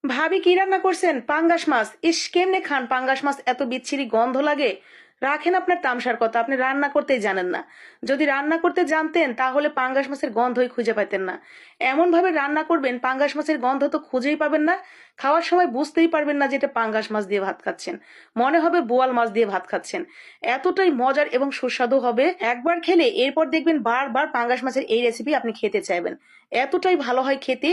ভাবি কি রান্না করছেন? পাঙ্গাস মাছ। ইস, কেমনে খান পাঙ্গাস মাছ? এত বিচ্ছিরি গন্ধ লাগে। রাখেন আপনার তামসার কথা, আপনি রান্না করতেই জানেন না। যদি রান্না করতে জানতেন তাহলে পাঙ্গাস মাছের গন্ধই খুঁজে পাইতেন না। এমন ভাবে রান্না করবেন পাঙ্গাস মাছের গন্ধ তো খুঁজেই পাবেন না। খাওয়ার সময় বুঝতেই পারবেন না যে এটা পাঙ্গাস মাছ দিয়ে ভাত খাচ্ছেন। মনে হবে বোয়াল মাছ দিয়ে ভাত খাচ্ছেন। এতটাই মজার এবং সুস্বাদু হবে, একবার খেলে এরপর দেখবেন বারবার পাঙ্গাস মাছের এই রেসিপি আপনি খেতে চাইবেন। এতটাই ভালো হয় খেতে।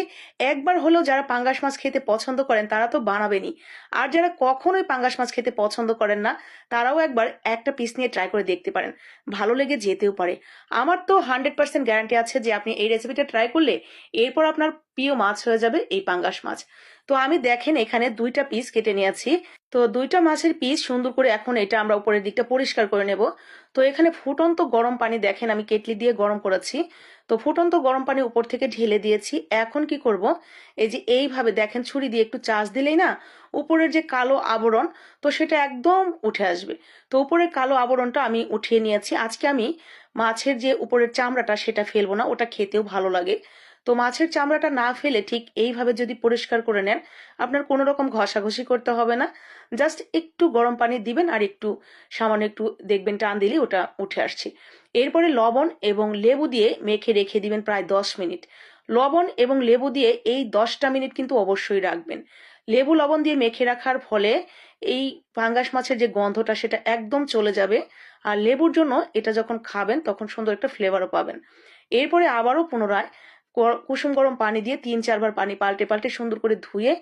একবার হলেও যারা পাঙ্গাস মাছ খেতে পছন্দ করেন তারা তো বানাবেনই। আর যারা কখনোই পাঙ্গাস মাছ খেতে পছন্দ করেন না, তারাও একবার একটা পিস নিয়ে ট্রাই করে দেখতে পারেন। ভালো লেগে যেতেও পারে। আমার তো 100% গ্যারান্টি আছে যে আপনি এই রেসিপিটা ট্রাই করলে এরপর আপনার প্রিয় মাছ হয়ে যাবে এই পাঙ্গাস মাছ। তো আমি দেখেন এখানে 2টা পিস কেটে নিয়েছি। তো 2টা মাছের পিস সুন্দর করে এখন এটা আমরা উপরের দিকটা পরিষ্কার করে নেব। তো এখানে ফুটন্ত গরম পানি দেখেন আমি কেটলি দিয়ে গরম করেছি। তো ফুটন্ত গরম পানি উপর থেকে ঢেলে দিয়েছি। এখন কি করব, এই যে এইভাবে দেখেন ছুরি দিয়ে একটু চাষ দিলেই না উপরের যে কালো আবরণ, তো সেটা একদম উঠে আসবে। তো উপরের কালো আবরণটা আমি উঠিয়ে নিয়েছি। আজকে আমি মাছের যে উপরের চামড়াটা সেটা ফেলবো না, ওটা খেতেও ভালো লাগে। তো মাছের চামড়াটা না ফেলে ঠিক এইভাবে যদি পরিষ্কার করে নেন, আপনার কোনো রকম ঘষাঘষি করতে হবে না। জাস্ট একটু গরম পানি দিবেন আর একটু সামান্য একটু দেখবেন টান দিলেই ওটা উঠে আসছে। এরপরে লবণ এবং লেবু দিয়ে মেখে রেখে দিবেন প্রায় 10 মিনিট। লবণ এবং লেবু দিয়ে এই 10টা মিনিট কিন্তু অবশ্যই রাখবেন। লেবু লবণ দিয়ে মেখে রাখার ফলে এই পাঙ্গাস মাছের যে গন্ধটা সেটা একদম চলে যাবে। আর লেবুর জন্য এটা যখন খাবেন তখন সুন্দর একটা ফ্লেভারও পাবেন। এরপরে আবারও পুনরায় কুসুম গরম পানি দিয়ে 3-4 বার পানি পাল্টে পাল্টে সুন্দর করে ধুয়ে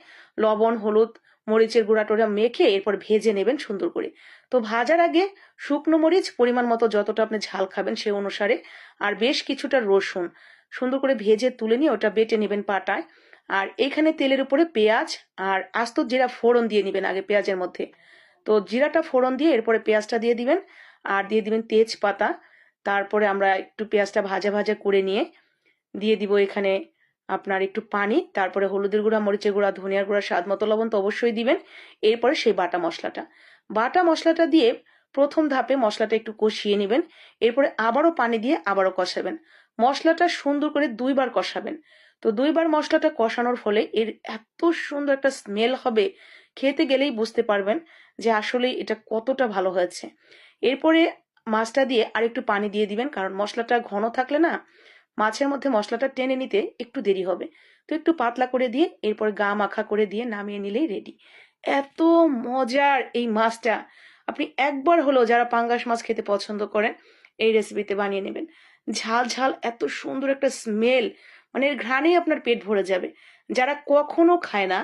লবণ হলুদ মরিচের গুঁড়া টোড়া মেখে এরপর ভেজে নেবেন সুন্দর করে। তো ভাজার আগে শুকনো মরিচ পরিমাণ মতো যতটা আপনি ঝাল খাবেন সে অনুসারে, আর বেশ কিছুটা রসুন সুন্দর করে ভেজে তুলে নিয়ে ওটা বেটে নেবেন পাটায়। আর এখানে তেলের উপরে পেঁয়াজ আর আস্ত জিরা ফোড়ন দিয়ে নেবেন আগে পেঁয়াজের মধ্যে। তো জিরাটা ফোড়ন দিয়ে এরপরে পেঁয়াজটা দিয়ে দিবেন। আর দিয়ে দিবেন তেজপাতা। তারপরে আমরা একটু পেঁয়াজটা ভাজা ভাজা করে নিয়ে দিয়ে দিব এখানে আপনার একটু পানি, তারপরে হলুদের গুঁড়া মরিচের গুঁড়া ধনিয়ার গুঁড়া স্বাদ মতো লবণ তো অবশ্যই দিবেন। এরপরে সেই বাটা মশলাটা দিয়ে প্রথম ধাপে মশলাটা একটু কষিয়ে নেবেন। এরপরে আবারও পানি দিয়ে আবারও কষাবেন। মশলাটা সুন্দর করে 2বার কষাবেন। তো 2বার মশলাটা কষানোর ফলে এর এত সুন্দর একটা স্মেল হবে, খেতে গেলেই বুঝতে পারবেন যে আসলে এটা কতটা ভালো হয়েছে। এরপরে মাছটা দিয়ে আরেকটু পানি দিয়ে দিবেন, কারণ মশলাটা ঘন থাকলে না মাছের মধ্যে মশলাটা টেনে নিতে একটু দেরি হবে। তো একটু পাতলা করে দিয়ে এরপর গা মাখা করে দিয়ে নামিয়ে নিলেই রেডি। এত মজার এই মাছটা, আপনি একবার হলেও যারা পাঙ্গাস মাছ খেতে পছন্দ করেন এই রেসিপিতে বানিয়ে নেবেন। ঝাল ঝাল এত সুন্দর একটা স্মেল, মানে এর ঘ্রাণেই আপনার পেট ভরে যাবে। যারা কখনো খায় না